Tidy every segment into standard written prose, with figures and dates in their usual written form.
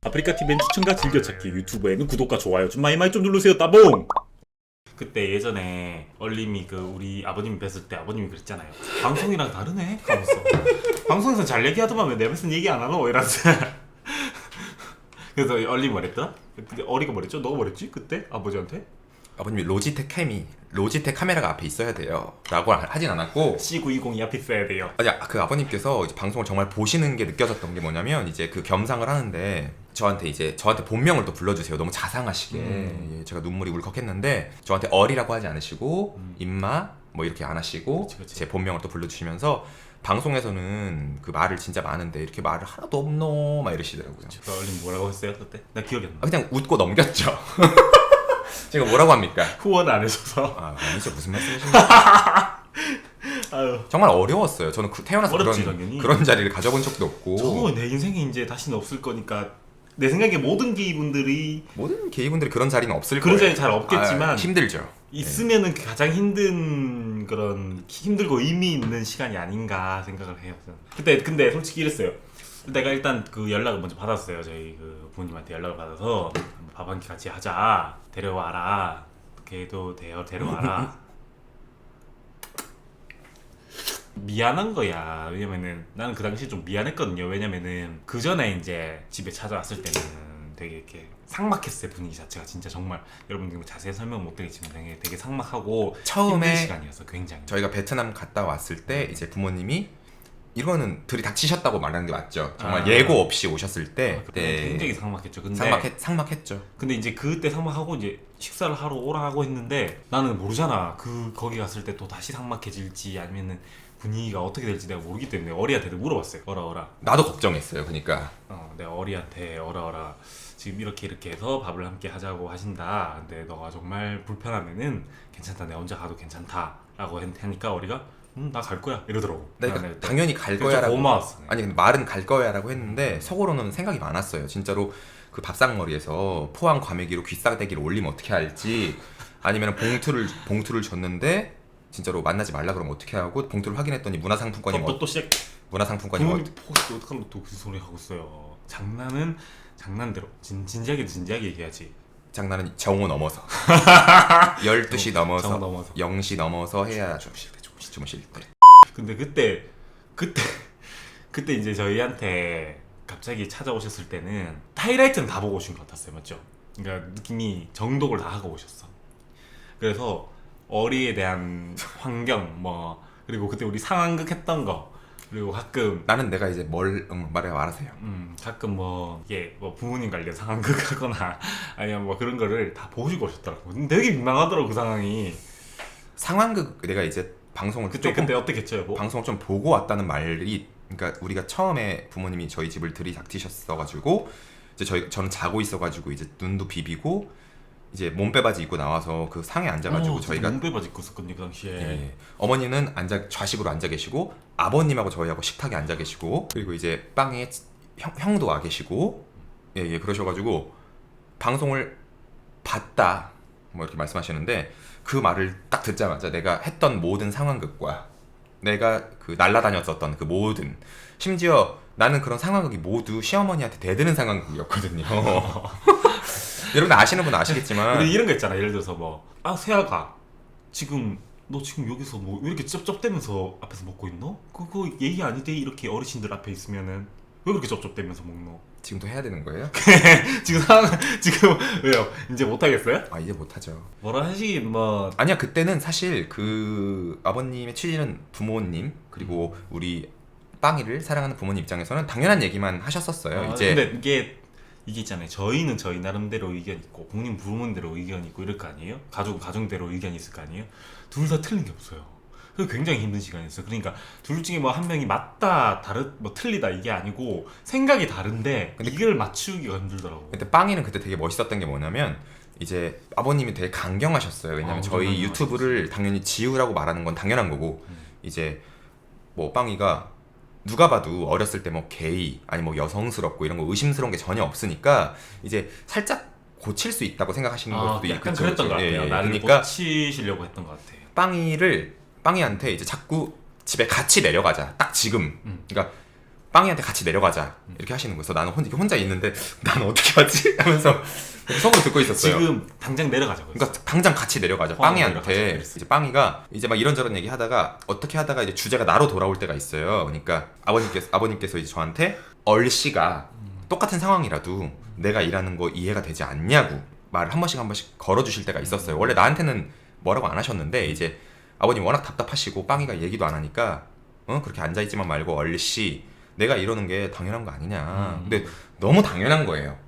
아프리카 TV엔 추천과 즐겨찾기, 유튜브에는 구독과 좋아요 좀 많이 좀 누르세요. 따봉! 그때 예전에 얼림이 우리 아버님이 뵀을 때 아버님이 그랬잖아요. 방송이랑 다르네? 하면서 방송에서 잘 얘기하더만 왜 내 뵀은 얘기 안 하노? 이러면서 그래서 얼림이 뭐랬더라? 근데 어리가 뭐랬죠? 너가 뭐랬지? 그때? 아버지한테? 아버님이 로지텍 카메라가 앞에 있어야 돼요 라고 하진 않았고 C920이 앞에 있어야 돼요. 그 아버님께서 이제 방송을 정말 보시는 게 느껴졌던 게 뭐냐면 이제 그 겸상을 하는데 저한테 본명을 또 불러주세요. 너무 자상하시게 예, 제가 눈물이 울컥했는데 저한테 어리라고 하지 않으시고 임마 뭐 이렇게 안 하시고 그치. 제 본명을 또 불러주시면서 방송에서는 그 말을 진짜 많은데 이렇게 말을 하나도 없노 막 이러시더라고요. 그 얼림 뭐라고 했어요 그때? 나 기억이 안 나. 그냥 웃고 넘겼죠. 제가 뭐라고 합니까? 후원 안 해줘서. 아니죠. 무슨 말씀이십니까? 아유. 정말 어려웠어요. 저는 태어나서 어렵지, 당연히. 그런 자리를 가져본 적도 없고. 저도 내 인생에 이제 다시는 없을 거니까 내 생각에 모든 게이분들이 그런 자리는 없을 그런 거예요. 자리 잘 없겠지만 힘들죠. 있으면은 가장 힘든 그런 힘들고 의미 있는 시간이 아닌가 생각을 해요. 그때 근데 솔직히 이랬어요. 내가 일단 그 연락을 먼저 받았어요. 저희 그 부모님한테 연락을 받아서 밥 한 끼 같이 하자. 데려와라. 걔도 데려와라. 미안한 거야. 왜냐면은 나는 그 당시에 좀 미안했거든요. 왜냐면은 그 전에 이제 집에 찾아왔을 때는 되게 이렇게 삭막했어요. 분위기 자체가 진짜 정말 여러분들 자세히 설명 못 드리겠지만 되게 삭막하고 처음에 힘든 시간이었어. 굉장히. 저희가 베트남 갔다 왔을 때 이제 부모님이 이거는 들이닥치셨다고 말하는 게 맞죠. 정말 예고 없이 오셨을 때 그때 굉장히 삭막했죠. 근데 삭막했죠. 근데 이제 그때 삭막하고 이제 식사를 하러 오라고 했는데 나는 모르잖아. 거기 갔을 때 또 다시 삭막해질지 아니면은 분위기가 어떻게 될지 내가 모르기 때문에 어리한테도 물어봤어요. 어라. 나도 걱정했어요. 그러니까 내가 어리한테 어라 지금 이렇게 해서 밥을 함께 하자고 하신다. 근데 너가 정말 불편하면은 괜찮다. 내가 혼자 가도 괜찮다라고 하니까 어리가 나 갈 거야 이러더라고. 그러니까 당연히 갈 그래서 거야라고. 고마웠어. 아니 근데 말은 갈 거야라고 했는데 속으로는 생각이 많았어요. 진짜로 그 밥상머리에서 포항 과메기로 귀싸대기를 올리면 어떻게 할지 아니면 봉투를 줬는데 진짜로 만나지 말라 그러면 어떻게 하고 봉투를 확인했더니 문화상품권이 또 시작. 문화상품권이 부모님도 혹시 어떡하면 또 그 소리 하고 있어요. 장난은 장난대로 진지하게 얘기하지. 장난은 정오 넘어서 12시 넘어서 정오 넘어서. 0시 넘어서 해야 주무실 때. 근데 그때 이제 저희한테 갑자기 찾아오셨을 때는 하이라이트는 다 보고 오신 것 같았어요. 맞죠? 그러니까 느낌이 정독을 다 하고 오셨어. 그래서 어리에 대한 환경 그리고 그때 우리 상황극 했던 거 그리고 가끔 나는 내가 이제 말하세요. 가끔 이게 부모님 관련 상황극 하거나 아니면 그런 거를 다 보시고 오셨더라고. 근데 되게 민망하더라고 그 상황이. 상황극 내가 이제 방송을 그때 어떻게 했죠 여보? 방송을 좀 보고 왔다는 말이 그러니까 우리가 처음에 부모님이 저희 집을 들이닥치셨어가지고 이제 저는 자고 있어가지고 이제 눈도 비비고 이제 몸빼바지 입고 나와서 그 상에 앉아가지고 저희가 몸빼바지 입고 있었거든요 그 당시에. 예. 어머니는 좌식으로 앉아 계시고 아버님하고 저희하고 식탁에 앉아 계시고 그리고 이제 빵에 형도 와 계시고 예 그러셔가지고 방송을 봤다 뭐 이렇게 말씀하시는데 그 말을 딱 듣자마자 내가 했던 모든 상황극과 내가 그 날라다녔었던 그 모든 심지어 나는 그런 상황극이 모두 시어머니한테 대드는 상황극이었거든요. 여러분 아시는 분은 아시겠지만 우리 이런 거 있잖아. 예를 들어서 세아가 너 지금 여기서 왜 이렇게 쩝쩝대면서 앞에서 먹고 있노? 그거 예의 아니대. 이렇게 어르신들 앞에 있으면은 왜 그렇게 쩝쩝대면서 먹노? 지금도 해야 되는 거예요? 지금 왜요? 이제 못 하겠어요? 이제 못하죠. 뭐라 하시긴 아니야 그때는 사실 그 아버님의 취지는 부모님 그리고 우리 빵이를 사랑하는 부모님 입장에서는 당연한 얘기만 하셨었어요. 이제 근데 이게 있잖아요. 저희는 저희 나름대로 의견 있고 부모님대로 의견 있고 이럴 거 아니에요? 가족은 가정대로 의견이 있을 거 아니에요? 둘 다 틀린 게 없어요. 그게 굉장히 힘든 시간이었어요. 그러니까 둘 중에 한 명이 맞다, 틀리다 이게 아니고 생각이 다른데 근데 이걸 맞추기가 힘들더라고. 근데 빵이는 그때 되게 멋있었던 게 뭐냐면 이제 아버님이 되게 강경하셨어요. 왜냐면 저희 유튜브를 당연히 지우라고 말하는 건 당연한 거고 이제 빵이가 누가 봐도 어렸을 때 게이 아니 여성스럽고 이런 거 의심스러운 게 전혀 없으니까 이제 살짝 고칠 수 있다고 생각하시는 것도 약간 있겠죠. 그랬던 것 같아요. 나를 그러니까 고치시려고 했던 것 같아요. 빵이한테 이제 자꾸 집에 같이 내려가자. 딱 지금. 그러니까 빵이한테 같이 내려가자 이렇게 하시는 거예요. 그래서 나는 혼자 있는데 나는 어떻게 하지? 하면서 속으로 듣고 있었어요. 지금 당장 내려가자고. 그러니까 당장 같이 내려가자. 내려가자, 빵이한테 그랬어요. 이제 빵이가 이제 막 이런저런 얘기 하다가 어떻게 하다가 이제 주제가 나로 돌아올 때가 있어요. 그러니까 아버님께서 이제 저한테 얼씨가 똑같은 상황이라도 내가 일하는 거 이해가 되지 않냐고 말을 한 번씩 걸어주실 때가 있었어요. 원래 나한테는 뭐라고 안 하셨는데 이제 아버님 워낙 답답하시고 빵이가 얘기도 안 하니까 그렇게 앉아있지만 말고 얼씨 내가 이러는 게 당연한 거 아니냐. 근데 너무 당연한 거예요.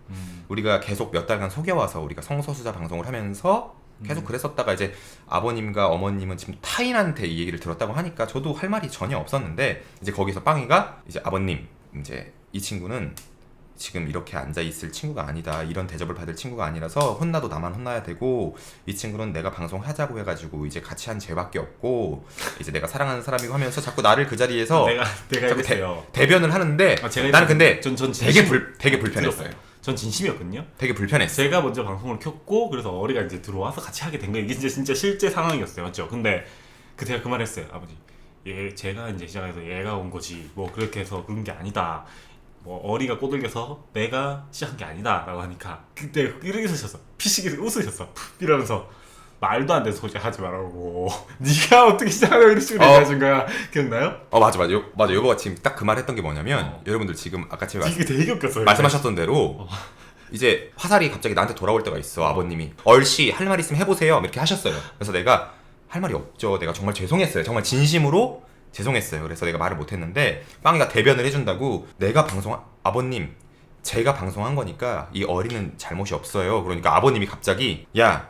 우리가 계속 몇 달간 속여와서 우리가 성소수자 방송을 하면서 계속 그랬었다가 이제 아버님과 어머님은 지금 타인한테 이 얘기를 들었다고 하니까 저도 할 말이 전혀 없었는데 이제 거기서 빵이가 이제 아버님 이제 이 친구는 지금 이렇게 앉아있을 친구가 아니다. 이런 대접을 받을 친구가 아니라서 혼나도 나만 혼나야 되고 이 친구는 내가 방송하자고 해가지고 이제 같이 한 죄밖에 없고 이제 내가 사랑하는 사람이고 하면서 자꾸 나를 그 자리에서 내가 자꾸 했어요. 대변을 하는데 제가 나는 근데 전 되게 불편했어요. 전 진심이었거든요. 되게 불편했어요. 제가 먼저 방송을 켰고 그래서 어리가 이제 들어와서 같이 하게 된 거예요. 이게 진짜 실제 상황이었어요. 맞죠? 근데 제가 그 말했어요. 아버지, 제가 이제 시작해서 얘가 온 거지. 뭐 그렇게 해서 그런 게 아니다. 뭐 어리가 꼬들겨서 내가 시작한 게 아니다 라고 하니까 그때 이렇게 웃으셨어. 피식이 웃으셨어. 이러면서 말도 안 되는 소리 하지 말라고. 네가 어떻게 시작하냐고 이런 식으로 얘기하신 거야. 기억나요? 맞아. 여보가 지금 딱 그 말 했던 게 뭐냐면 여러분들 지금 아까 제가 이게 되게 웃겼어요. 말씀하셨던 대로 이제 화살이 갑자기 나한테 돌아올 때가 있어. 아버님이 얼씨 할 말 있으면 해보세요 이렇게 하셨어요. 그래서 내가 할 말이 없죠. 내가 정말 죄송했어요. 정말 진심으로 죄송했어요. 그래서 내가 말을 못했는데 빵이가 대변을 해준다고 아버님 제가 방송한 거니까 이 어린은 잘못이 없어요. 그러니까 아버님이 갑자기 야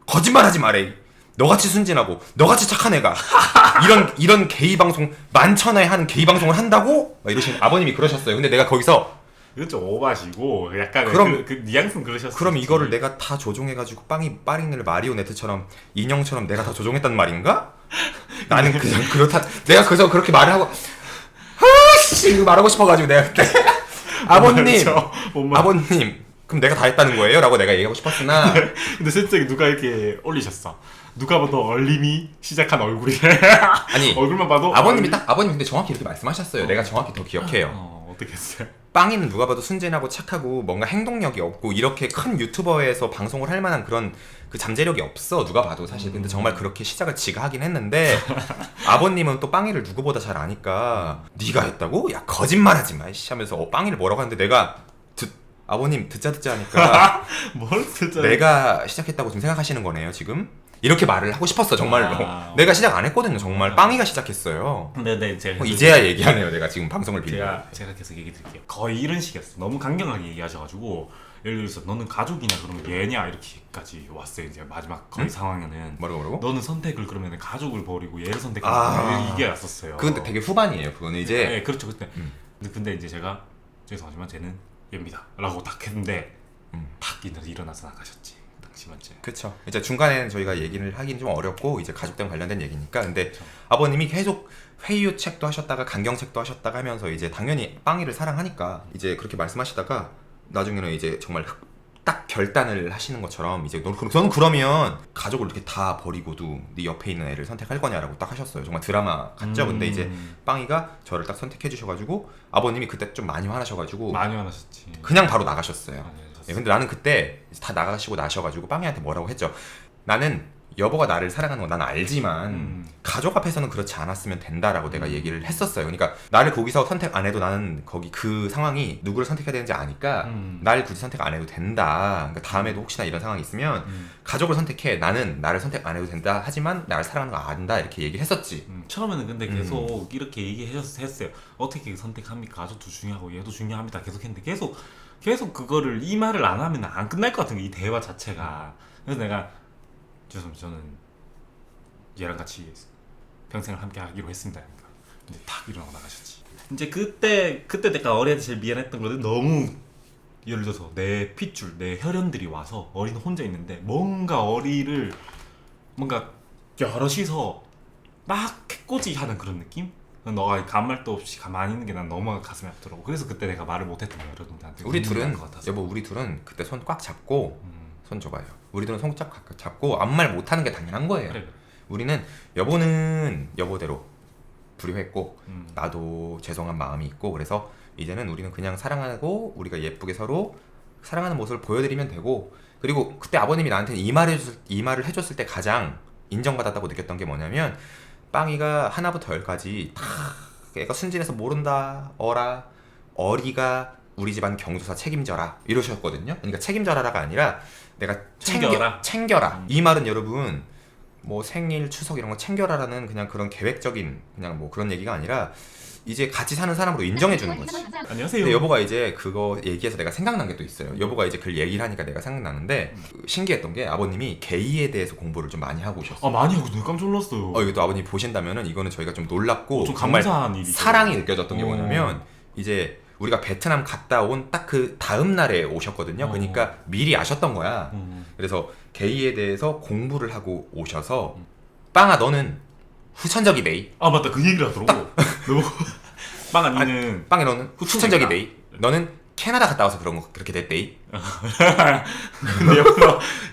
거짓말하지 말해. 너같이 순진하고 너같이 착한 애가 이런 게이 방송 만천하에 하는 게이 방송을 한다고? 막 이러시는 아버님이 그러셨어요. 근데 내가 거기서 이건 좀 오바시고 약간 그럼- 그 뉘앙스는 그러셨어요. 그럼 이거를 내가 다 조종해가지고 빠링을 마리오네트처럼 인형처럼 내가 다 조종했단 말인가? 나는 그렇다. 내가 그래서 그렇게 말을 하고 아씨 이거 말하고 싶어가지고 내가 그때 아버님 그럼 내가 다 했다는 거예요? 라고 내가 얘기하고 싶었으나 근데 실제 누가 이렇게 올리셨어. 누가 봐도 얼림이 시작한 얼굴이래. 아니 얼굴만 봐도 아버님 근데 정확히 이렇게 말씀하셨어요. 내가 정확히 더 기억해요. 어떻게 했어요? 빵이는 누가 봐도 순진하고 착하고 뭔가 행동력이 없고 이렇게 큰 유튜버에서 방송을 할 만한 그런 그 잠재력이 없어 누가 봐도 사실. 근데 정말 그렇게 시작을 지가 하긴 했는데 아버님은 또 빵이를 누구보다 잘 아니까 네가 했다고? 야 거짓말하지 마 이씨 하면서 빵이를 뭐라고 하는데 내가 아버님 듣자 하니까 뭘 진짜 내가 시작했다고 지금 생각하시는 거네요 지금? 이렇게 말을 하고 싶었어 정말로. 내가 시작 안 했거든요 정말. 빵이가 시작했어요. 네, 제가 이제야 얘기하네요 내가 지금 방송을 빌려. 제가 계속 얘기 드릴게요. 거의 이런 식이었어. 너무 강경하게 얘기하셔가지고 예를 들어서 너는 가족이냐 그러면 얘냐 이렇게까지 왔어요. 이제 마지막 거의 상황에는 뭐라고? 너는 선택을 그러면 가족을 버리고 얘를 선택하는 이게 왔었어요. 그건 되게 후반이에요. 그거는 이제 네, 그렇죠. 근데 이제 제가 죄송하지만 쟤는 얘입니다 라고 딱 했는데 탁 일어나서 나가셨지. 당시 맞지. 그렇죠. 이제 중간에는 저희가 얘기를 하긴 좀 어렵고 이제 가족들 관련된 얘기니까. 근데 아버님이 계속 회유 책도 하셨다가 강경책도 하셨다가 하면서 이제 당연히 빵이를 사랑하니까 이제 그렇게 말씀하시다가 나중에는 이제 정말 딱 결단을 하시는 것처럼 이제 너는 그러면 가족을 이렇게 다 버리고도 네 옆에 있는 애를 선택할 거냐라고 딱 하셨어요. 정말 드라마 같죠. 근데 이제 빵이가 저를 딱 선택해 주셔가지고 아버님이 그때 좀 많이 화나셔가지고 많이 화나셨지. 그냥 바로 나가셨어요. 많이 화나셨어요. 예, 근데 나는 그때 다 나가시고 나셔가지고 빵이한테 뭐라고 했죠. 나는 여보가 나를 사랑하는 건 난 알지만 가족 앞에서는 그렇지 않았으면 된다라고 내가 얘기를 했었어요. 그러니까 나를 거기서 선택 안 해도 나는 거기 그 상황이 누구를 선택해야 되는지 아니까 날 굳이 선택 안 해도 된다. 그러니까 다음에도 혹시나 이런 상황이 있으면 가족을 선택해. 나는 나를 선택 안 해도 된다. 하지만 나를 사랑하는 거 안다. 이렇게 얘기를 했었지. 처음에는 근데 계속 이렇게 얘기했어요. 어떻게 선택합니까? 가족도 중요하고 얘도 중요합니다. 계속 했는데 계속 그거를 이 말을 안 하면 안 끝날 것 같은 거, 이 대화 자체가. 그래서 내가 죄송합니다. 저는 얘랑 같이 평생을 함께 하기로 했습니다. 그러니까. 근데 탁 일어나고 나가셨지. 이제 그때 내가 어리한테 제일 미안했던 거는 너무 예를 들어서 내 핏줄, 내 혈연들이 와서 어리는 혼자 있는데 뭔가 어리를 뭔가 여럿이서 막 해코지하는 그런 느낌? 너가 아무 말도 없이 가만히 있는 게 난 너무 가슴이 아프더라고. 그래서 그때 내가 말을 못했던 거야. 여러분들한테. 우리 둘은 그때 손 꽉 잡고 손 줘봐요. 우리 둘은 손 쫙 잡고 아무 말 못하는 게 당연한 거예요. 그래. 우리는 여보는 여보대로 불효했고 나도 죄송한 마음이 있고 그래서 이제는 우리는 그냥 사랑하고 우리가 예쁘게 서로 사랑하는 모습을 보여드리면 되고 그리고 그때 아버님이 나한테 이 말을 해줬을 때 가장 인정받았다고 느꼈던 게 뭐냐면 빵이가 하나부터 열까지 다 애가 순진해서 모른다 어리가 우리 집안 경조사 책임져라 이러셨거든요. 그러니까 책임져라가 아니라 내가 챙겨라. 이 말은 여러분 뭐 생일 추석 이런 거 챙겨라라는 그냥 그런 계획적인 그냥 뭐 그런 얘기가 아니라 이제 같이 사는 사람으로 인정해 주는 거지. 안녕하세요. 근데 여보가 이제 그거 얘기해서 내가 생각난 게 또 있어요. 여보가 이제 그 얘기를 하니까 내가 생각나는데 신기했던 게 아버님이 게이에 대해서 공부를 좀 많이 하고 오셨어요. 많이 하고 내가 깜짝 놀랐어요. 이것도 아버님 보신다면은 이거는 저희가 좀 놀랍고 좀 정말 감사한 일이죠. 사랑이 느껴졌던 게 뭐냐면 이제 우리가 베트남 갔다 온 딱 그 다음 날에 오셨거든요. 그러니까 미리 아셨던 거야. 그래서 게이에 대해서 공부를 하고 오셔서 빵아 너는 후천적이네. 맞다 그 얘기를 하더라고. 너무 빵아 니는 빵이 너는 후천적이네. 너는 캐나다 갔다 와서 그런 거 그렇게 됐대. 근데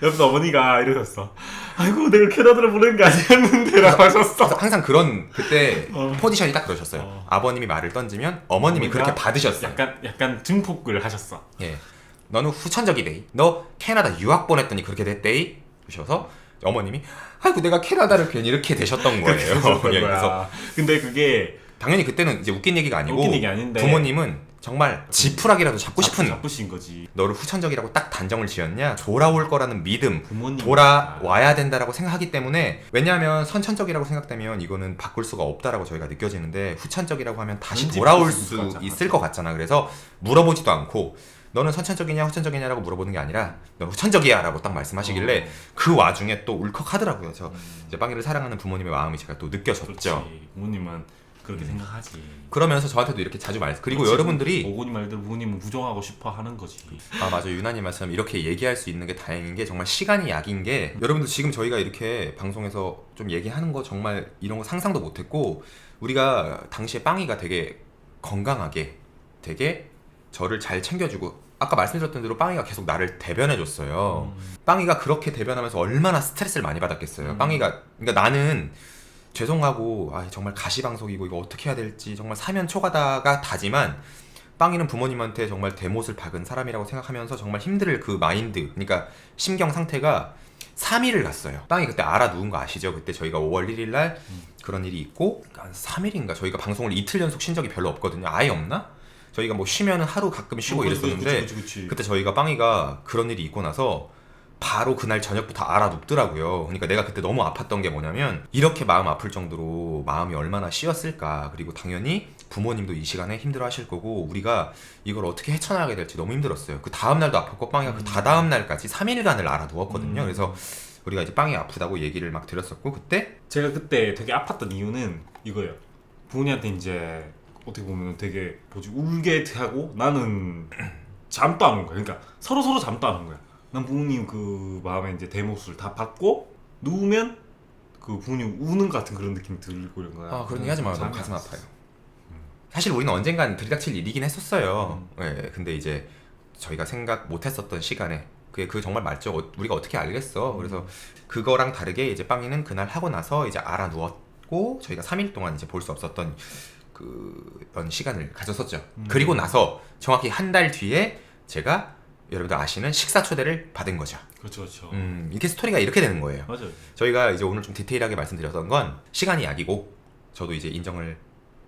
옆에서 어머니가 이러셨어. 아이고 내가 캐나다를 보낸 게 아니었는데 라고 하셨어. 항상 그런 그때 포지션이 딱 그러셨어요. 아버님이 말을 던지면 어머님이 그렇게 받으셨어요. 약간 증폭을 하셨어. 예. 너는 후천적이네. 너 캐나다 유학 보냈더니 그렇게 됐대. 그러셔서 어머님이 아이고 내가 캐나다를 괜히 이렇게 되셨던 거예요. 그래서 근데 그게 당연히 그때는 이제 웃긴 얘기가 아니고 웃긴 얘기 아닌데 부모님은 정말 지푸라기라도 잡고 싶은 잡으신 거지. 너를 후천적이라고 딱 단정을 지었냐 돌아올 거라는 믿음 부모님 돌아와야 된다라고 생각하기 때문에 왜냐하면 선천적이라고 생각되면 이거는 바꿀 수가 없다라고 저희가 느껴지는데 후천적이라고 하면 다시 돌아올 수 있을 것 같잖아. 그래서 물어보지도 않고 너는 선천적이냐 후천적이냐라고 물어보는 게 아니라 너는 후천적이야 라고 딱 말씀하시길래 그 와중에 또 울컥하더라고요. 그래서 이제 빵이를 사랑하는 부모님의 마음이 제가 또 느껴졌죠. 그렇지. 부모님은 그렇게 생각하지. 그러면서 저한테도 이렇게 자주 그리고 그렇지. 여러분들이 오고님 말대로 부모님은 부정하고 싶어 하는 거지. 맞아 유난히 말씀 이렇게 얘기할 수 있는 게 다행인 게 정말 시간이 약인 게 여러분들 지금 저희가 이렇게 방송에서 좀 얘기하는 거 정말 이런 거 상상도 못했고 우리가 당시에 빵이가 되게 건강하게 되게 저를 잘 챙겨주고 아까 말씀드렸던 대로 빵이가 계속 나를 대변해줬어요. 빵이가 그렇게 대변하면서 얼마나 스트레스를 많이 받았겠어요. 빵이가 그러니까 나는 죄송하고 정말 가시방송이고 이거 어떻게 해야 될지 정말 사면초가다가 다지만 빵이는 부모님한테 정말 대못을 박은 사람이라고 생각하면서 정말 힘들 그 마인드 그러니까 심경 상태가 3일을 갔어요. 빵이 그때 알아 누운 거 아시죠? 그때 저희가 5월 1일 날 그런 일이 있고 한 3일인가 저희가 방송을 이틀 연속 쉰 적이 별로 없거든요. 아예 없나? 저희가 뭐 쉬면은 하루 가끔 쉬고 이랬었는데 그치. 그때 저희가 빵이가 그런 일이 있고 나서 바로 그날 저녁부터 알아눕더라고요. 그러니까 내가 그때 너무 아팠던 게 뭐냐면 이렇게 마음 아플 정도로 마음이 얼마나 씌었을까. 그리고 당연히 부모님도 이 시간에 힘들어 하실 거고 우리가 이걸 어떻게 헤쳐나가게 될지 너무 힘들었어요. 그 다음날도 아팠고 빵이가 그 다다음 날까지 3일간을 알아누웠거든요. 그래서 우리가 이제 빵이 아프다고 얘기를 막 드렸었고 그때 제가 그때 되게 아팠던 이유는 이거예요. 부모님한테 이제 어떻게 보면 되게 울게 하고 나는 잠도 안 온 거야. 그러니까 서로 잠도 안 온 거야. 난 부모님 그 마음에 이제 대못을 다 받고 누우면 그 부모님 우는 것 같은 그런 느낌이 들고 이런 거야. 그런 얘기 하지 마. 너무 가슴 아파요. 사실 우리는 언젠간 들이닥칠 일이긴 했었어요. 네, 근데 이제 저희가 생각 못했었던 시간에 그게 정말 맞죠. 우리가 어떻게 알겠어. 그래서 그거랑 다르게 이제 빵이는 그날 하고 나서 이제 알아 누웠고 저희가 3일 동안 이제 볼 수 없었던 그런 시간을 가졌었죠. 그리고 나서 정확히 한 달 뒤에 제가 여러분들 아시는 식사 초대를 받은 거죠. 그렇죠. 이렇게 스토리가 이렇게 되는 거예요. 맞아요. 저희가 이제 오늘 좀 디테일하게 말씀드렸던 건 시간이 약이고 저도 이제 인정을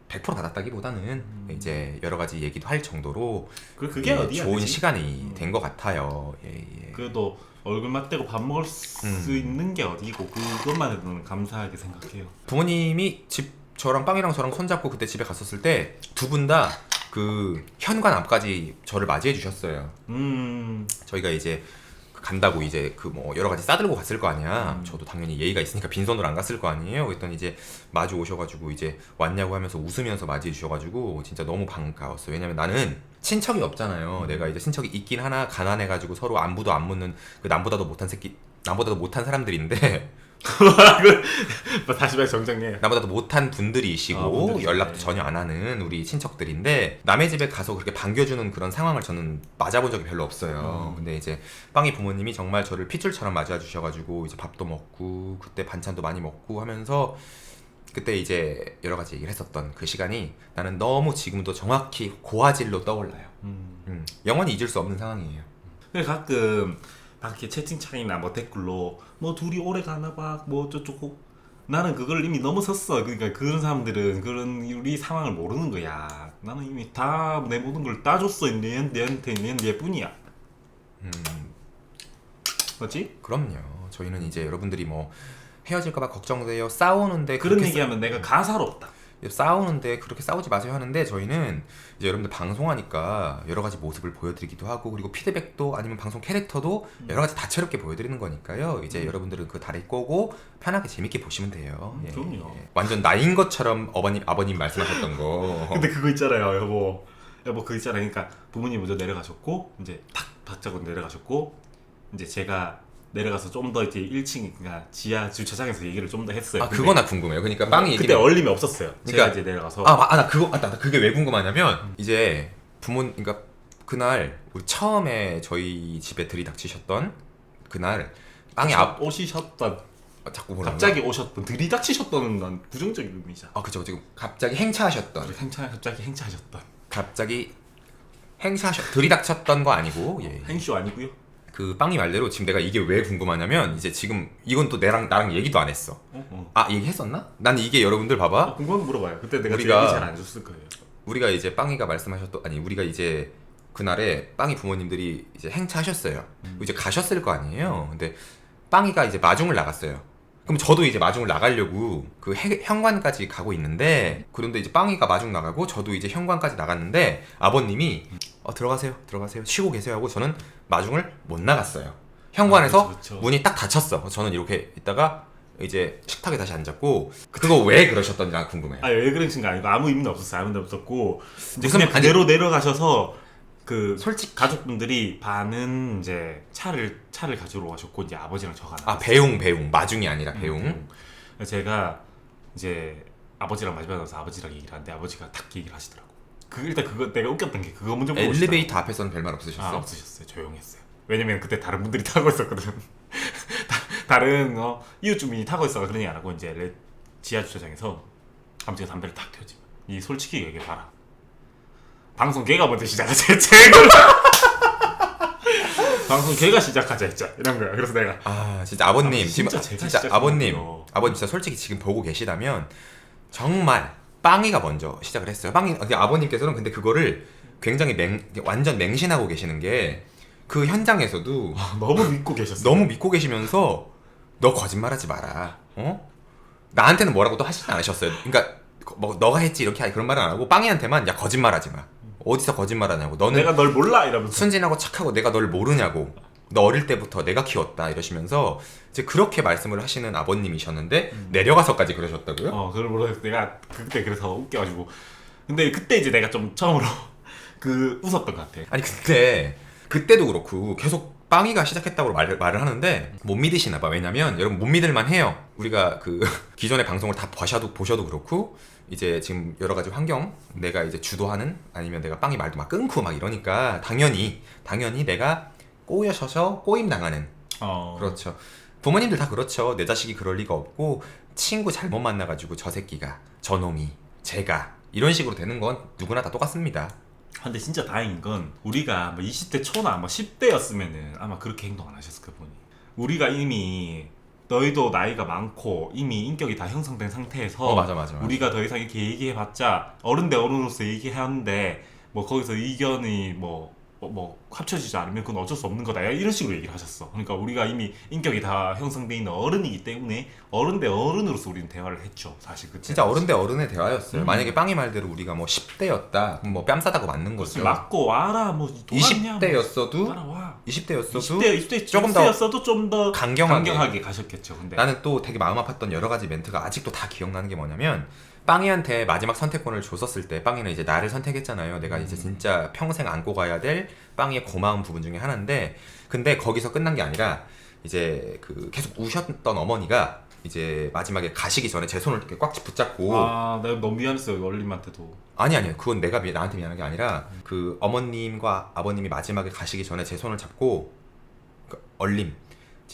100% 받았다기보다는 이제 여러 가지 얘기도 할 정도로 그게 어디야? 좋은 그치? 시간이 된 것 같아요. 예. 그래도 얼굴 맞대고 밥 먹을 수 있는 게 어디고 그것만 해도는 감사하게 생각해요. 부모님이 저랑 빵이랑 저랑 손잡고 그때 집에 갔었을 때 두 분 다 그 현관 앞까지 저를 맞이해 주셨어요. 저희가 이제 간다고 이제 그 뭐 여러 가지 싸들고 갔을 거 아니야. 저도 당연히 예의가 있으니까 빈손으로 안 갔을 거 아니에요. 그랬더니 이제 마주 오셔가지고 이제 왔냐고 하면서 웃으면서 맞이해 주셔가지고 진짜 너무 반가웠어요. 왜냐면 나는 친척이 없잖아요. 내가 이제 친척이 있긴 하나 가난해가지고 서로 안부도 안 묻는 그 남보다도 못한 사람들인데 다시 말 정정해. 나보다도 못한 분들이시고 분들이시네. 연락도 전혀 안 하는 우리 친척들인데 남의 집에 가서 그렇게 반겨주는 그런 상황을 저는 맞아본 적이 별로 없어요. 근데 이제 빵이 부모님이 정말 저를 핏줄처럼 맞아 주셔가지고 이제 밥도 먹고 그때 반찬도 많이 먹고 하면서 그때 이제 여러 가지 얘기를 했었던 그 시간이 나는 너무 지금도 정확히 고화질로 떠올라요. 영원히 잊을 수 없는 상황이에요. 근데 가끔 막 이렇게 채팅창이나 뭐 댓글로 뭐 둘이 오래 가나 봐뭐 어쩌고 나는 그걸 이미 넘어섰어. 그러니까 그런 사람들은 그런 우리 상황을 모르는 거야. 나는 이미 다 내 모든 걸 따줬어. 얘한테는 얘뿐이야. 맞지? 그럼요. 저희는 이제 여러분들이 뭐 헤어질까봐 걱정돼요. 싸우는데 그런 그렇게 얘기하면 내가 가사롭다. 싸우는데 그렇게 싸우지 마세요 하는데 저희는 이제 여러분들 방송하니까 여러 가지 모습을 보여드리기도 하고 그리고 피드백도 아니면 방송 캐릭터도 여러 가지 다채롭게 보여드리는 거니까요. 이제 여러분들은 그 다리 꼬고 편하게 재밌게 보시면 돼요. 예. 그럼요. 완전 나인 것처럼 아버님 말씀하셨던 거. 근데 그거 있잖아요, 여보. 여보 그거 있잖아요. 그러니까 부모님 먼저 내려가셨고 이제 탁 박자고 내려가셨고 이제 제가 내려가서 좀 더 이제 1층 그러니까 지하 주차장에서 얘기를 좀 더 했어요. 아 그거 나 궁금해요. 그러니까 빵이 그때 얼림이 없었어요. 제가 그러니까- 이제 내려가서 나 그게 왜 궁금하냐면 이제 그러니까 그날 우리 처음에 저희 집에 들이닥치셨던 그날 빵이 오시셨던 자꾸 보는 갑자기 오셨던 들이닥치셨던 난 부정적인 의미잖아. 그죠 지금 갑자기 행차하셨던 갑자기 행차하셨던 갑자기 들이닥쳤던 거 아니고 행쇼 아니고요. 그 빵이 말대로 지금 내가 이게 왜 궁금하냐면 이제 지금 이건 또 나랑 얘기도 안 했어. 얘기했었나? 나는 이게 여러분들 봐봐. 궁금한 거 물어봐요. 그때 내가 우리가- 얘기 잘 안 줬을 거예요. 우리가 이제 빵이가 말씀하셨던 우리가 이제 그날에 빵이 부모님들이 이제 행차하셨어요. 이제 가셨을 거 아니에요. 근데 빵이가 이제 마중을 나갔어요. 그럼 저도 이제 마중을 나가려고 그 현관까지 가고 있는데 그런데 이제 빵이가 마중 나가고 저도 이제 현관까지 나갔는데 아버님이 들어가세요 쉬고 계세요 하고 저는 마중을 못 나갔어요. 현관에서 그쵸. 문이 딱 닫혔어. 저는 이렇게 있다가 이제 식탁에 다시 앉았고 그거 왜 그러셨던지 난 궁금해요. 왜 그러신 거 아니고 아무 의미는 없었어요. 아무 의미는 없었고 이제 무슨- 그냥 그대로 내려가셔서 그 솔직히- 가족분들이 반은 이제 차를 가지러 가셨고 이제 아버지랑 저가 배웅 마중이 아니라 배웅. 제가 이제 아버지랑 마지막에 가서 아버지랑 얘기를 하는데 아버지가 딱 얘기를 하시더라고. 일단 그거 내가 웃겼던 게 그거 먼저 물어보시더라고. 엘리베이터 앞에서는 별말 없으셨어? 없으셨어요. 조용했어요. 왜냐면 그때 다른 분들이 타고 있었거든. 다른 이웃 주민이 타고 있어서 그런 얘기 안 하고 이제 지하 주차장에서 아버지가 담배를 탁 펴지. 이 솔직히 얘기해 봐라. 방송 걔가 먼저 시작하자 했지. 방송 걔가 시작하자 했죠. 이런 거야. 그래서 내가 진짜 아버님 진짜 지금 제가 진짜 시작한 아버님 거예요. 진짜 솔직히 지금 보고 계시다면 정말 빵이가 먼저 시작을 했어요. 아버님께서는 근데 그거를 굉장히 완전 맹신하고 계시는 게 그 현장에서도 너무 믿고 계셨어요. 너무 믿고 계시면서 너 거짓말하지 마라. 나한테는 뭐라고도 하시지 않으셨어요. 그러니까 뭐 너가 했지 이렇게 그런 말은 안 하고 빵이한테만 야 거짓말하지 마. 어디서 거짓말하냐고. 너는 내가 널 몰라 이러면서. 순진하고 착하고 내가 널 모르냐고. 너 어릴 때부터 내가 키웠다 이러시면서 이제 그렇게 말씀을 하시는 아버님이셨는데 내려가서까지 그러셨다고요? 그걸 모르겠어. 내가 그때 그래서 웃겨가지고. 근데 그때 이제 내가 좀 처음으로 웃었던 것 같아. 아니 근데 그때도 그렇고 계속 빵이가 시작했다고 말을 하는데 못 믿으시나 봐. 왜냐면 여러분 못 믿을만 해요. 우리가 그 기존의 방송을 다 보셔도 그렇고 이제 지금 여러 가지 환경 내가 이제 주도하는 아니면 내가 빵이 말도 막 끊고 막 이러니까 당연히 내가 꼬여셔서 꼬임 당하는 그렇죠. 부모님들 다 그렇죠. 내 자식이 그럴 리가 없고 친구 잘못 만나가지고 저 새끼가 저놈이 제가 이런 식으로 되는 건 누구나 다 똑같습니다. 근데 진짜 다행인 건 우리가 뭐 20대 초나 뭐 10대였으면은 아마 그렇게 행동 안 하셨을 거야. 우리가 이미 너희도 나이가 많고 이미 인격이 다 형성된 상태에서 맞아. 우리가 더 이상 이렇게 얘기해봤자 어른 대 어른으로서 얘기하는데 뭐 거기서 의견이 뭐 합쳐지지 않으면 그건 어쩔 수 없는 거다 이런 식으로 얘기를 하셨어. 그러니까 우리가 이미 인격이 다 형성돼 있는 어른이기 때문에 어른 대 어른으로서 우리는 대화를 했죠. 사실 그때 진짜 어른 대 어른의 대화였어요. 만약에 빵이 말대로 우리가 뭐 10대였다 그럼 뭐 뺨 싸다고 맞는 거죠. 맞고 와라 뭐 20대였어도 따라와. 20대였어도 20대 조금 더 였어도 좀 더 강경하게 가셨겠죠. 근데 나는 또 되게 마음 아팠던 여러 가지 멘트가 아직도 다 기억나는 게 뭐냐면 빵이한테 마지막 선택권을 줬었을 때 빵이는 이제 나를 선택했잖아요. 내가 이제 진짜 평생 안고 가야 될 빵이의 고마운 부분 중에 하나인데 근데 거기서 끝난 게 아니라 이제 그 계속 우셨던 어머니가 이제 마지막에 가시기 전에 제 손을 이렇게 꽉 붙잡고 내가 너무 미안했어요. 얼림한테도. 아니 그건 내가 나한테 미안한 게 아니라 그 어머님과 아버님이 마지막에 가시기 전에 제 손을 잡고 그 얼림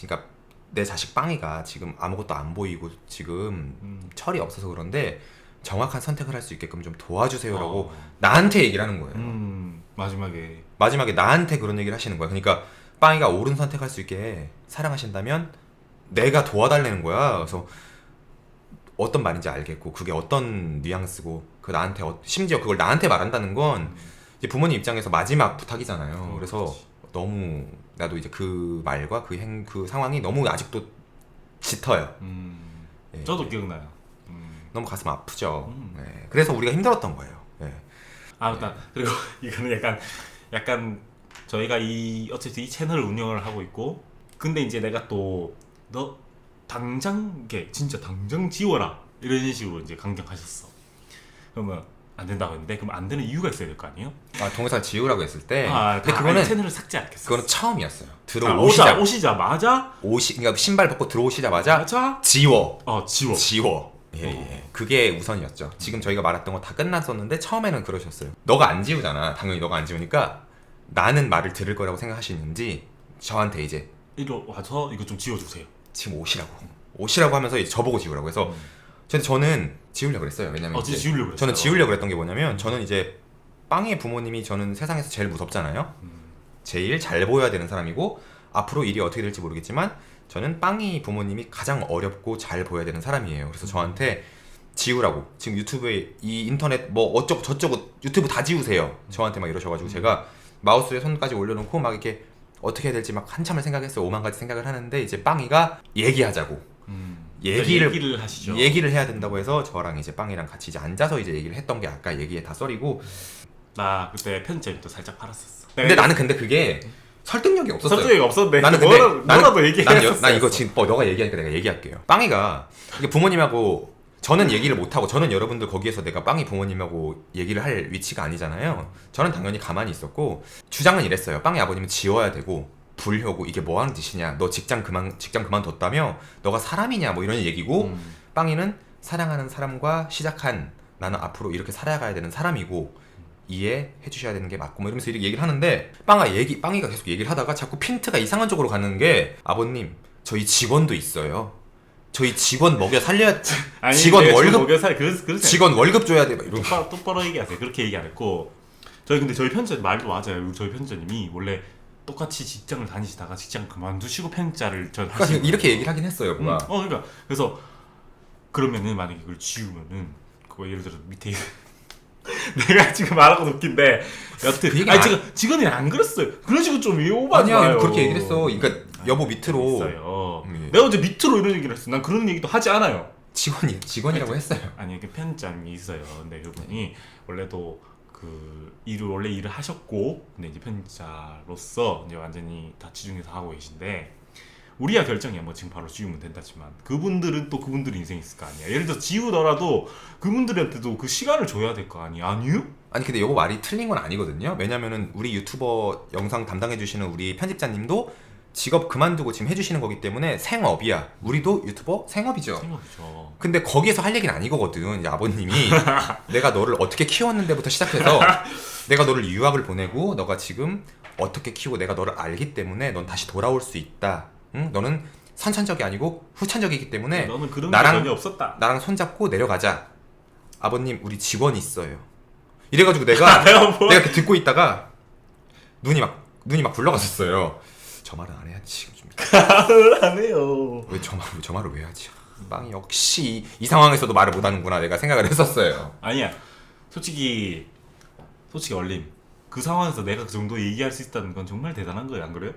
그러니까 내 자식 빵이가 지금 아무것도 안 보이고 지금 철이 없어서 그런데 정확한 선택을 할 수 있게끔 좀 도와주세요라고 나한테 얘기를 하는 거예요. 마지막에 나한테 그런 얘기를 하시는 거야. 그러니까 빵이가 옳은 선택할 수 있게 사랑하신다면 내가 도와달라는 거야. 그래서 어떤 말인지 알겠고 그게 어떤 뉘앙스고 그 나한테 심지어 그걸 나한테 말한다는 건 이제 부모님 입장에서 마지막 부탁이잖아요. 그래서 그렇지. 너무 나도 이제 그 말과 그 상황이 너무 아직도 짙어요. 예. 저도 기억나요. 너무 가슴 아프죠. 예. 그래서 우리가 힘들었던 거예요. 예. 일단 그리고 이거는 약간 저희가 어쨌든 이 채널을 운영을 하고 있고, 근데 이제 내가 또 너 당장 진짜 당장 지워라 이런 식으로 이제 강경하셨어. 그러면 안 된다고 했는데, 그럼 안 되는 이유가 있어야 될 거 아니에요? 동영상 지우라고 했을 때 근데 아니, 그거는 채널을 삭제 안 했어. 그거는 처음이었어요. 오시자마자 그러니까 신발 벗고 들어오시자마자 맞아? 지워. 지워. 예. 그게 우선이었죠. 지금 저희가 말했던 거 다 끝났었는데 처음에는 그러셨어요. 너가 안 지우잖아. 당연히 너가 안 지우니까 나는 말을 들을 거라고 생각하시는지 저한테 이제 이리 와서 이거 좀 지워주세요. 지금 오시라고 하면서 이제 저보고 지우라고 해서 저는 지우려고 그랬어요. 왜냐면 진짜 지우려고 그랬어요. 저는 지우려고 그랬던 게 뭐냐면 저는 이제 빵이의 부모님이 저는 세상에서 제일 무섭잖아요. 제일 잘 보여야 되는 사람이고 앞으로 일이 어떻게 될지 모르겠지만 저는 빵이 부모님이 가장 어렵고 잘 보여야 되는 사람이에요. 그래서 저한테 지우라고 지금 유튜브에 이 인터넷 뭐 어쩌고 저쩌고 유튜브 다 지우세요. 저한테 막 이러셔가지고 제가 마우스에 손까지 올려놓고 막 이렇게 어떻게 해야 될지 막 한참을 생각했어요. 5만 가지 생각을 하는데 이제 빵이가 얘기하자고 얘기를 하시죠. 얘기를 해야 된다고 해서 저랑 이제 빵이랑 같이 이제 앉아서 이제 얘기를 했던 게 아까 얘기에 다 썰이고 나 그때 편집도 살짝 팔았었어. 근데 나는 그게 설득력이 없었어요. 설득이 없었는데 나는 근데 너라도 얘기했었어. 난 이거 지금 너가 얘기하니까 내가 얘기할게요. 빵이가 이게 부모님하고 저는 얘기를 못하고 저는 여러분들 거기에서 내가 빵이 부모님하고 얘기를 할 위치가 아니잖아요. 저는 당연히 가만히 있었고 주장은 이랬어요. 빵이 아버님은 지워야 되고 불효고 이게 뭐 하는 짓이냐. 너 직장 그만뒀다며? 너가 사람이냐? 뭐 이런 얘기고 빵이는 사랑하는 사람과 시작한 나는 앞으로 이렇게 살아가야 되는 사람이고 이해해 주셔야 되는 게 맞고 뭐 이러면서 이렇게 얘기를 하는데 빵이가 계속 얘기를 하다가 자꾸 핀트가 이상한 쪽으로 가는 게 아버님 저희 직원도 있어요. 저희 직원 먹여 살려야 직원 월급 줘야 돼. 막 이러고 똑바로 얘기하세요. 그렇게 얘기 안 했고 저희 편집자님 말도 맞아요. 저희 편집자님이 원래 똑같이 직장을 다니시다가 직장 그만두시고 편집자를 전 하시고 이렇게 얘기를 하긴 했어요. 그러니까 그래서 그러면은 만약에 그걸 지우면은 그거 예를 들어 밑에 내가 지금 말하고 웃긴데 여튼 직원이 안 그랬어요. 그런 식으로 좀 오버하지 마요. 아니야 그렇게 얘기를 했어. 그러니까 여보 밑으로 있어요. 내가 언제 밑으로 이런 얘기를 했어. 난 그런 얘기도 하지 않아요. 직원이라고 했어요. 아니 편집장이 있어요. 근데 그분이 원래도 원래 일을 하셨고 근데 이제 편집자로서 이제 완전히 다 치중해서 하고 계신데 우리야 결정이야. 뭐 지금 바로 지우면 된다지만 그분들은 또 그분들의 인생이 있을 거 아니야. 예를 들어 지우더라도 그분들한테도 그 시간을 줘야 될 거 아니야. 아니요? 아니 근데 이거 말이 틀린 건 아니거든요. 왜냐면은 우리 유튜버 영상 담당해주시는 우리 편집자님도 직업 그만두고 지금 해주시는 거기 때문에 생업이야. 우리도 유튜버 생업이죠. 근데 거기에서 할 얘기는 아니거든. 이제 아버님이 내가 너를 어떻게 키웠는데부터 시작해서 내가 너를 유학을 보내고 너가 지금 어떻게 키우고 내가 너를 알기 때문에 넌 다시 돌아올 수 있다. 응? 너는 선천적이 아니고 후천적이기 때문에 너는 그런 게 전혀 없었다. 나랑 손잡고 내려가자. 아버님 우리 직원이 있어요. 이래가지고 내가 이렇게 듣고 있다가 눈이 막 굴러갔었어요. 저 말은 안 해야지. 말을 안 해요. 왜 저 말을 왜 하지? 빵이 역시 이 상황에서도 말을 못하는구나 내가 생각을 했었어요. 아니야. 솔직히 얼림. 그 상황에서 내가 그 정도 얘기할 수 있다는 건 정말 대단한 거예요. 안 그래요?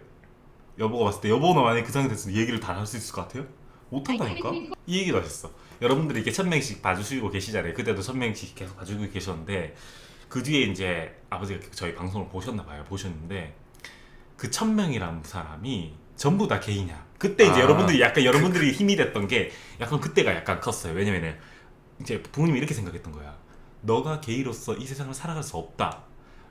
여보가 봤을 때 여보가 만약에 그 상황에 됐으면 얘기를 다 할 수 있을 것 같아요? 못한다니까? 이 얘기도 하셨어. 여러분들이 이렇게 1000명씩 봐주시고 계시잖아요. 그때도 1000명씩 계속 봐주고 계셨는데 그 뒤에 이제 아버지가 저희 방송을 보셨나봐요. 보셨는데 그 1000명이라는 사람이 전부 다 개이냐. 그때 이제 여러분들이 힘이 됐던 게 약간 그때가 약간 컸어요. 왜냐면은 이제 부모님이 이렇게 생각했던 거야. 너가 게이로서 이 세상을 살아갈 수 없다.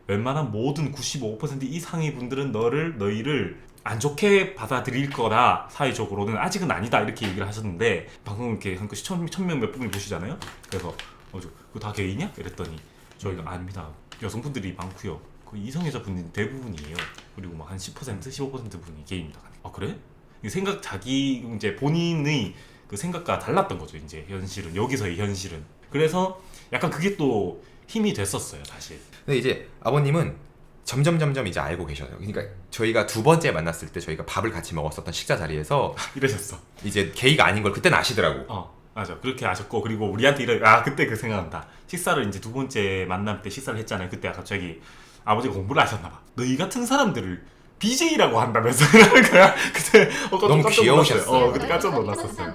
웬만한 모든 95% 이상의 분들은 너희를 안 좋게 받아들일 거다. 사회적으로는 아직은 아니다. 이렇게 얘기를 하셨는데 방송 이렇게 한 1000명 몇 분이 보시잖아요. 그래서 그거 다 게이냐? 이랬더니 저희가 아닙니다. 여성분들이 많고요. 그 이성애자 분이 대부분이에요. 그리고 막 한 10%, 15% 분이 게이입니다. 아 그래? 이 생각 자기 이제 본인의 그 생각과 달랐던 거죠. 이제 현실은 여기서의 현실은. 그래서 약간 그게 또 힘이 됐었어요, 사실. 근데 이제 아버님은 점점 이제 알고 계셔요. 그러니까 저희가 두 번째 만났을 때 저희가 밥을 같이 먹었었던 식사 자리에서 이러셨어. 이제 게이가 아닌 걸 그때는 아시더라고. 맞아. 그렇게 아셨고, 그리고 우리한테 그때 그 생각난다. 식사를 이제 두 번째 만남 때 식사를 했잖아요. 그때 갑자기 아버지가 공부를 하셨나봐. 너희 같은 사람들을 BJ라고 한다면서 이러는 거야. 그때 너무 깜짝 귀여우셨어. 놀랐어요. 그때 깜짝 놀랐었어요.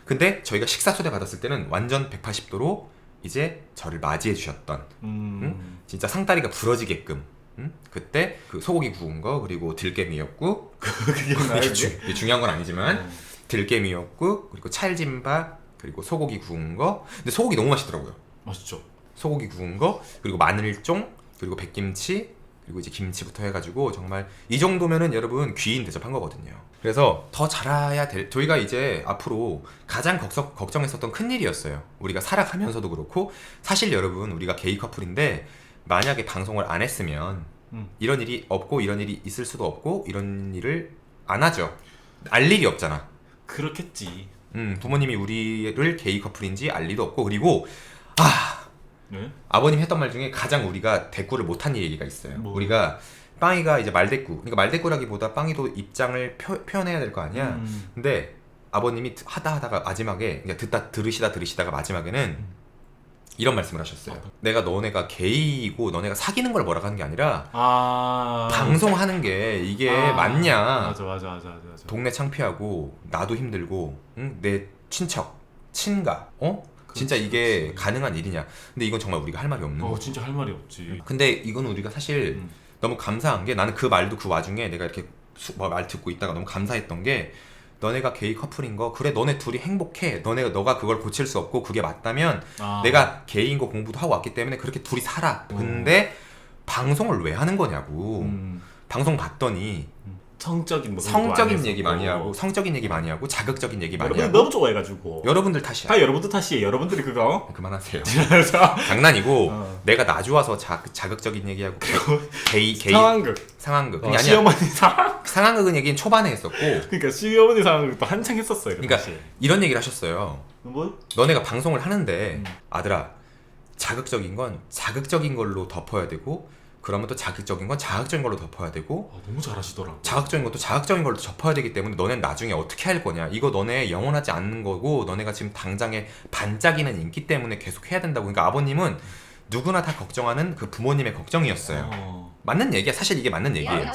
근데 저희가 식사 초대 받았을 때는 완전 180도로 이제 저를 맞이해 주셨던 진짜 상다리가 부러지게끔 그때 그 소고기 구운 거 그리고 들깨미역국 그게 나요, 그게? 이게 중요한 건 아니지만 들깨미역국 그리고 찰진밥 그리고 소고기 구운 거 근데 소고기 너무 맛있더라고요. 맛있죠. 소고기 구운 거 그리고 마늘종 그리고 백김치 그리고 이제 김치부터 해가지고 정말 이 정도면은 여러분 귀인 대접한 거거든요. 그래서 더 잘해야 될 저희가 이제 앞으로 가장 걱정했었던 큰 일이었어요. 우리가 살아가면서도 그렇고 사실 여러분 우리가 게이 커플인데 만약에 방송을 안 했으면 이런 일이 없고 이런 일이 있을 수도 없고 이런 일을 안 하죠. 알 일이 없잖아. 그렇겠지. 부모님이 우리를 게이 커플인지 알 리도 없고 그리고 네? 아버님 했던 말 중에 가장 우리가 대꾸를 못한 얘기가 있어요. 뭐? 우리가 빵이가 이제 말대꾸 그러니까 말대꾸라기보다 빵이도 입장을 표현해야 될 거 아니야. 근데 아버님이 하다가 마지막에 그러니까 들으시다가 마지막에는 이런 말씀을 하셨어요. 내가 너네가 게이고 너네가 사귀는 걸 뭐라고 하는 게 아니라 방송하는 게 이게 맞냐. 맞아. 동네 창피하고 나도 힘들고 내 친척 친가 진짜 이게 가능한 일이냐. 근데 이건 정말 우리가 할 말이 없는 거. 진짜 할 말이 없지. 근데 이건 우리가 사실 너무 감사한 게 나는 그 말도 그 와중에 내가 이렇게 말 듣고 있다가 너무 감사했던 게 너네가 게이 커플인 거 그래 너네 둘이 행복해 너가 그걸 고칠 수 없고 그게 맞다면 내가 게이인 거 공부도 하고 왔기 때문에 그렇게 둘이 살아. 근데 방송을 왜 하는 거냐고. 방송 봤더니 성적인 얘기 많이 하고 성적인 얘기 많이 하고 자극적인 얘기 많이 여러분들 하고 너무 좋아해가지고 여러분들 탓이야. 다 여러분들 탓이에요. 여러분들이 그거 그만하세요. 장난이고 내가 나 좋아서 자극적인 얘기하고 게이 상황극 아니야. 시어머니 상황극은 얘기는 초반에 했었고 그러니까 시어머니 상황극도 한창 했었어요. 그러니까 이런 얘기를 하셨어요. 뭐? 너네가 방송을 하는데 아들아 자극적인 건 자극적인 걸로 덮어야 되고 그러면 또 자극적인 건 자극적인 걸로 덮어야 되고 너무 잘하시더라고. 자극적인 것도 자극적인 걸로 덮어야 되기 때문에 너넨 나중에 어떻게 할 거냐. 이거 너네 영원하지 않는 거고 너네가 지금 당장에 반짝이는 인기 때문에 계속 해야 된다고. 그러니까 아버님은 누구나 다 걱정하는 그 부모님의 걱정이었어요. 맞는 얘기야. 사실 이게 맞는 얘기예요.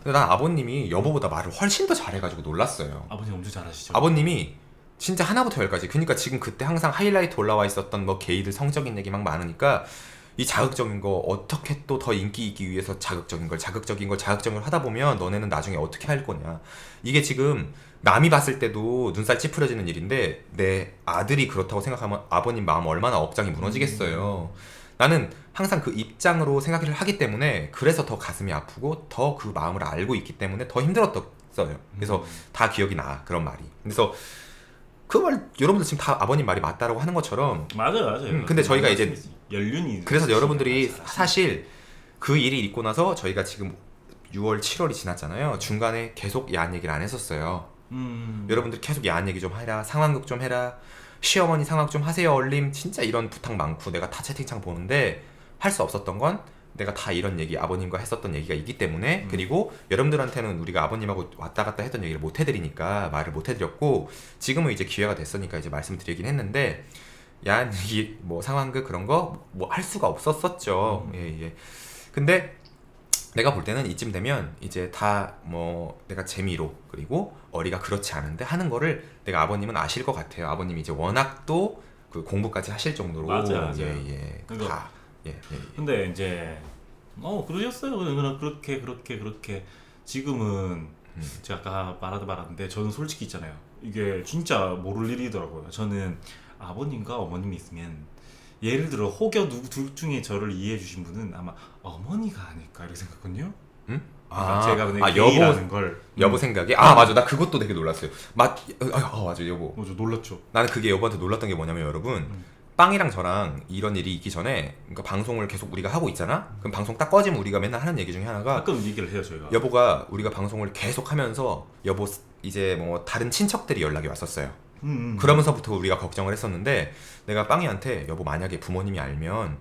근데 난 아버님이 여보보다 말을 훨씬 더 잘해가지고 놀랐어요. 아버님 엄청 잘하시죠. 아버님이 진짜 하나부터 열까지. 그러니까 지금 그때 항상 하이라이트 올라와 있었던 뭐 게이들 성적인 얘기 막 많으니까 이 자극적인 거 어떻게 또 더 인기 있기 위해서 자극적인 걸 하다 보면 너네는 나중에 어떻게 할 거냐. 이게 지금 남이 봤을 때도 눈살 찌푸려지는 일인데 내 아들이 그렇다고 생각하면 아버님 마음 얼마나 억장이 무너지겠어요. 나는 항상 그 입장으로 생각을 하기 때문에 그래서 더 가슴이 아프고 더 그 마음을 알고 있기 때문에 더 힘들었어요. 그래서 다 기억이 나 그런 말이. 그래서 그 말 여러분들 지금 다 아버님 말이 맞다라고 하는 것처럼 맞아요. 근데 저희가 이제 연륜이 그래서 여러분들이 사실 그 일이 있고 나서 저희가 지금 6월 7월이 지났잖아요. 중간에 계속 야한 얘기를 안 했었어요. 여러분들 계속 야한 얘기 좀 해라. 상황극 좀 해라. 시어머니 상황 좀 하세요. 얼림. 진짜 이런 부탁 많고 내가 다 채팅창 보는데 할 수 없었던 건 내가 다 이런 얘기 아버님과 했었던 얘기가 있기 때문에 그리고 여러분들한테는 우리가 아버님하고 왔다 갔다 했던 얘기를 못 해드리니까 말을 못 해드렸고 지금은 이제 기회가 됐으니까 이제 말씀드리긴 했는데 야한 얘기 뭐 상황극 그런 거 뭐 할 수가 없었었죠. 예. 근데 내가 볼 때는 이쯤 되면 이제 다 뭐 내가 재미로 그리고 어리가 그렇지 않은데 하는 거를 내가 아버님은 아실 것 같아요. 아버님이 이제 워낙 또 그 공부까지 하실 정도로 맞아요. 예. 그러니까 다 예. 근데 이제 그러셨어요. 그렇게 지금은 제가 아까 말았는데 저는 솔직히 있잖아요. 이게 진짜 모를 일이더라고요. 저는 아버님과 어머님이 있으면 예를 들어 혹여 둘 중에 저를 이해해 주신 분은 아마 어머니가 아닐까 이렇게 생각했거든요. 제가 그냥 게이라는 걸 여보 생각이 맞아. 나 그것도 되게 놀랐어요. 맞아 여보. 맞아 놀랐죠. 나는 그게 여보한테 놀랐던 게 뭐냐면 여러분 빵이랑 저랑 이런 일이 있기 전에 그러니까 방송을 계속 우리가 하고 있잖아. 그럼 방송 딱 꺼지면 우리가 맨날 하는 얘기 중에 하나가 가끔 얘기를 해요 저희가. 여보가 우리가 방송을 계속 하면서 여보 이제 뭐 다른 친척들이 연락이 왔었어요. 그러면서부터 우리가 걱정을 했었는데 내가 빵이한테 여보 만약에 부모님이 알면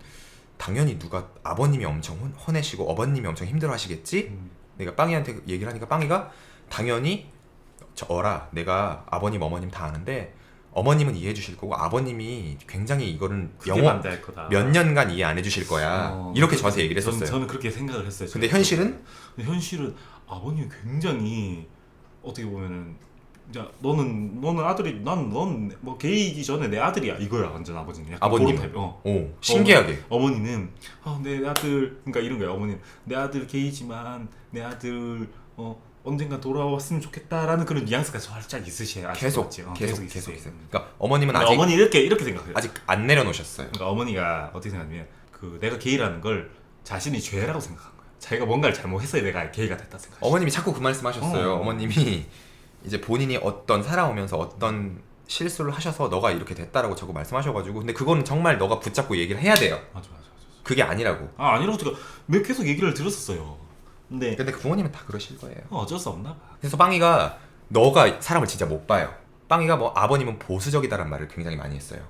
당연히 누가 아버님이 엄청 혼내시고 어버님이 엄청 힘들어하시겠지? 내가 빵이한테 얘기를 하니까 빵이가 당연히 어라 내가 아버님 어머님 다 아는데 어머님은 이해해 주실 거고 아버님이 굉장히 이거는 크게 반대할 거다. 몇 년간 이해 안 해주실 거야. 이렇게 저한테 얘기를 했었어요. 저는 그렇게 생각을 했어요. 근데 제가. 현실은 근데 현실은 아버님이 굉장히 어떻게 보면은 야 너는 아들이 넌뭐 게이기 전에 내 아들이야 이거야 완전 아버지는. 약간 아버님. 그런 타입. 오 신기하게. 어머니는 내 아들 그러니까 이런 거야. 어머니는 내 아들 게이지만 내 아들 언젠가 돌아왔으면 좋겠다라는 그런 뉘앙스가 살짝 있으셔요. 계속 있어요. 있어요. 그러니까 어머님은 아직 어머니 이렇게 생각해요. 아직 안 내려놓으셨어요. 그러니까 어머니가 어떻게 생각하냐면 그 내가 게이라는 걸 자신이 죄라고 생각한 거야. 자기가 뭔가를 잘못했어야 내가 게이가 됐다 생각. 어머님이 자꾸 그 말씀하셨어요. 어머님이 이제 본인이 살아오면서 어떤 실수를 하셔서 너가 이렇게 됐다라고 자꾸 말씀하셔가지고 근데 그거는 정말 너가 붙잡고 얘기를 해야 돼요. 맞아. 그게 아니라고. 아니라고 제가 계속 얘기를 들었었어요. 근데 그 부모님은 다 그러실 거예요. 어쩔 수 없나 봐. 그래서 빵이가 너가 사람을 진짜 못 봐요. 빵이가 뭐 아버님은 보수적이다라는 말을 굉장히 많이 했어요.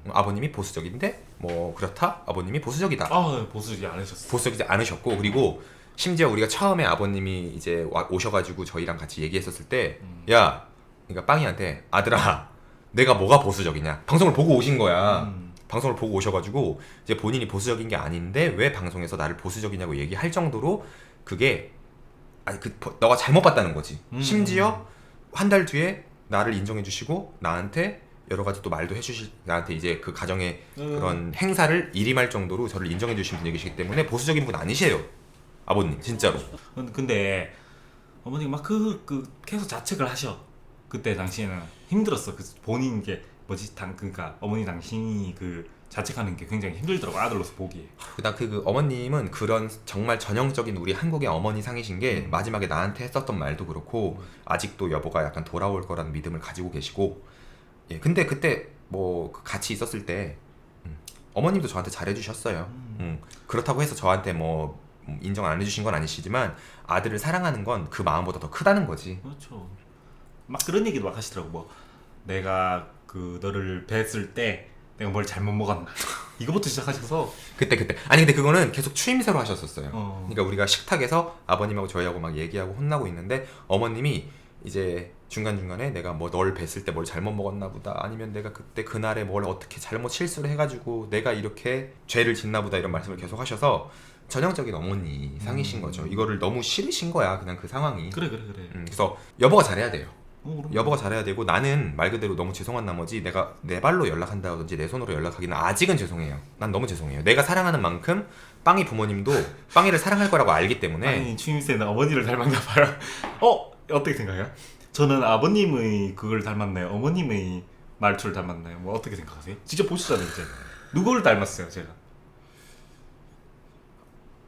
아버님이 보수적인데 뭐 그렇다? 아버님이 보수적이다. 보수적이 안 하셨어. 보수적이지 않으셨고 그리고 심지어 우리가 처음에 아버님이 이제 오셔가지고 저희랑 같이 얘기했었을 때 야, 그러니까 빵이한테 아들아 내가 뭐가 보수적이냐 방송을 보고 오신 거야. 방송을 보고 오셔가지고 이제 본인이 보수적인 게 아닌데 왜 방송에서 나를 보수적이냐고 얘기할 정도로 그게 너가 잘못 봤다는 거지. 심지어 한 달 뒤에 나를 인정해 주시고 나한테 여러 가지 또 말도 해주실 나한테 이제 그 가정의 그런 행사를 일임할 정도로 저를 인정해 주신 분이 계시기 때문에 보수적인 분 아니세요. 아버님 진짜로. 근데 어머니가 막 계속 자책을 하셔. 그때 당시에는 힘들었어. 그 본인 게 뭐지 그러니까 어머니 당신이 그 자책하는 게 굉장히 힘들더라고 아들로서 보기에. 그다음 그 어머님은 그런 정말 전형적인 우리 한국의 어머니 상이신 게 마지막에 나한테 했었던 말도 그렇고 아직도 여보가 약간 돌아올 거라는 믿음을 가지고 계시고. 예, 근데 그때 뭐 같이 있었을 때 어머님도 저한테 잘해주셨어요. 그렇다고 해서 저한테 뭐 인정 안 해주신 건 아니시지만 아들을 사랑하는 건 그 마음보다 더 크다는 거지. 그렇죠. 막 그런 얘기도 막 하시더라고. 뭐 내가 그 너를 뵀을 때 내가 뭘 잘못 먹었나 이거부터 시작하셔서 그때 아니 근데 그거는 계속 추임새로 하셨었어요. 어. 그러니까 우리가 식탁에서 아버님하고 저희하고 막 얘기하고 혼나고 있는데 어머님이 이제 중간중간에 내가 뭐 널 뵀을 때 뭘 잘못 먹었나 보다 아니면 내가 그때 그날에 뭘 어떻게 잘못 실수를 해가지고 내가 이렇게 죄를 짓나 보다 이런 말씀을 계속 하셔서 전형적인 어머니 상이신 거죠. 이거를 너무 싫으신 거야 그냥 그 상황이. 그래. 그래서 여보가 잘해야 돼요. 그럼. 여보가 잘해야 되고 나는 말 그대로 너무 죄송한 나머지 내가 내 발로 연락한다든지 내 손으로 연락하기는 아직은 죄송해요. 난 너무 죄송해요. 내가 사랑하는 만큼 빵이 부모님도 빵이를 사랑할 거라고 알기 때문에. 아니 추임새는 어머니를 닮았나 봐요. 어떻게 생각해요? 저는 아버님의 그걸 닮았나요? 어머님의 말투를 닮았나요? 뭐 어떻게 생각하세요? 직접 보시잖아요 이제. 누구를 닮았어요 제가?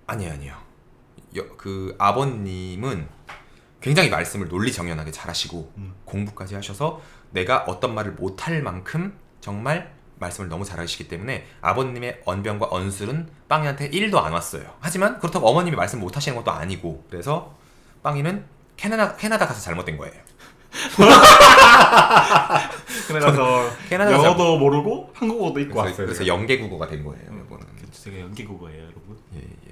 아니에요. 그 아버님은 굉장히 말씀을 논리정연하게 잘하시고 공부까지 하셔서 내가 어떤 말을 못할 만큼 정말 말씀을 너무 잘하시기 때문에 아버님의 언변과 언술은 빵이한테 1도 안 왔어요. 하지만 그렇다고 어머님이 말씀 못하시는 것도 아니고 그래서 빵이는 캐나다 가서 잘못된 거예요. 그래서 영어도 모르고 한국어도 있고 왔어요. 그래서 연계국어가 된 거예요. 이거는. 제가 연계국어예요 여러분. 예.